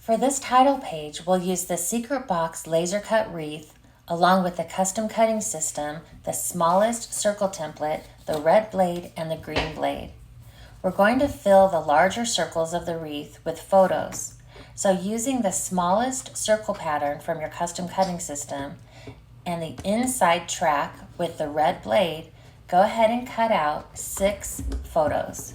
For this title page, we'll use the Secret Box laser cut wreath along with the custom cutting system, the smallest circle template, the red blade, and the green blade. We're going to fill the larger circles of the wreath with photos. So using the smallest circle pattern from your custom cutting system and the inside track with the red blade, go ahead and cut out 6 photos.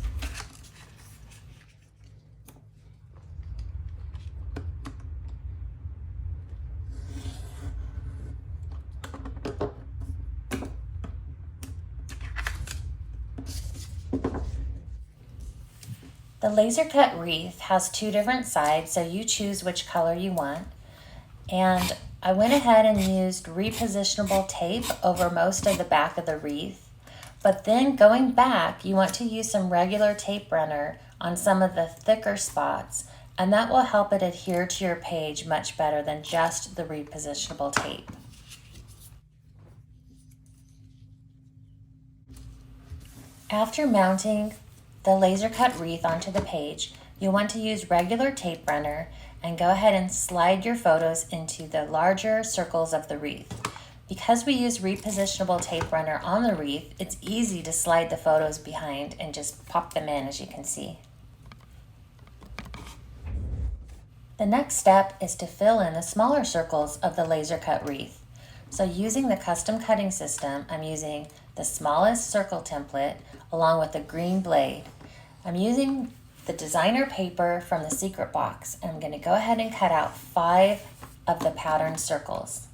The laser cut wreath has 2 different sides, so you choose which color you want. And I went ahead and used repositionable tape over most of the back of the wreath. But then going back, you want to use some regular tape runner on some of the thicker spots, and that will help it adhere to your page much better than just the repositionable tape. After mounting the laser cut wreath onto the page, you'll want to use regular tape runner and go ahead and slide your photos into the larger circles of the wreath. Because we use repositionable tape runner on the wreath, it's easy to slide the photos behind and just pop them in, as you can see. The next step is to fill in the smaller circles of the laser cut wreath. So using the custom cutting system, I'm using the smallest circle template along with the green blade. I'm using the designer paper from the Secret Box, and I'm going to go ahead and cut out 5 of the pattern circles.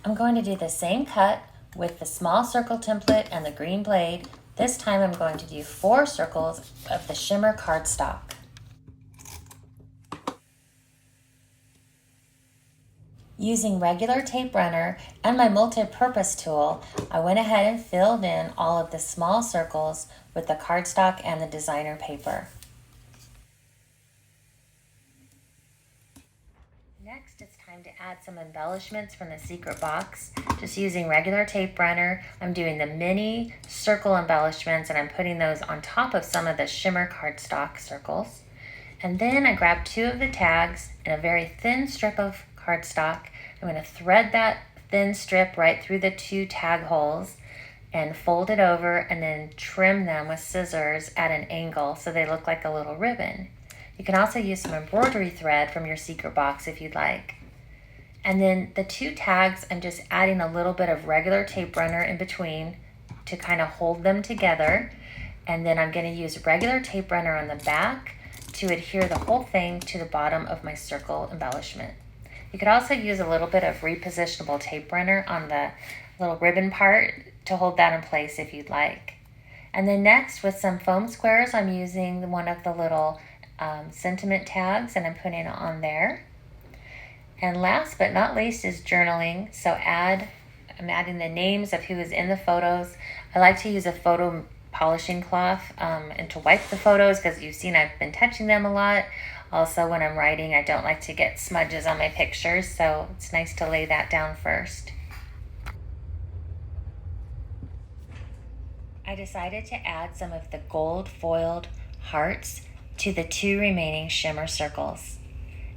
I'm going to do the same cut with the small circle template and the green blade. This time I'm going to do 4 circles of the shimmer cardstock. Using regular tape runner and my multi-purpose tool, I went ahead and filled in all of the small circles with the cardstock and the designer paper. Next, it's time to add some embellishments from the Secret Box. Just using regular tape runner, I'm doing the mini circle embellishments, and I'm putting those on top of some of the shimmer cardstock circles. And then I grabbed 2 of the tags and a very thin strip of cardstock. I'm going to thread that thin strip right through the 2 tag holes and fold it over and then trim them with scissors at an angle so they look like a little ribbon. You can also use some embroidery thread from your Secret Box if you'd like. And then the 2 tags, I'm just adding a little bit of regular tape runner in between to kind of hold them together. And then I'm going to use regular tape runner on the back to adhere the whole thing to the bottom of my circle embellishment. You could also use a little bit of repositionable tape runner on the little ribbon part to hold that in place if you'd like. And then next, with some foam squares, I'm using one of the little sentiment tags, and I'm putting it on there. And last but not least is journaling. So I'm adding the names of who is in the photos. I like to use a photo polishing cloth and to wipe the photos, because you've seen I've been touching them a lot. Also, when I'm writing, I don't like to get smudges on my pictures, so it's nice to lay that down first. I decided to add some of the gold foiled hearts to the 2 remaining shimmer circles.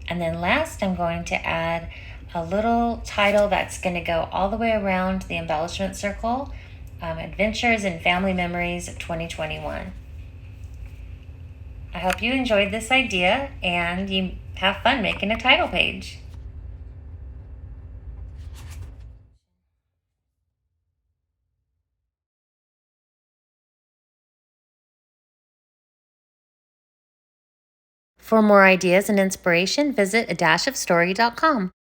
And then last, I'm going to add a little title that's going to go all the way around the embellishment circle, Adventures and Family Memories of 2021. I hope you enjoyed this idea and you have fun making a title page. For more ideas and inspiration, visit adashofstory.com.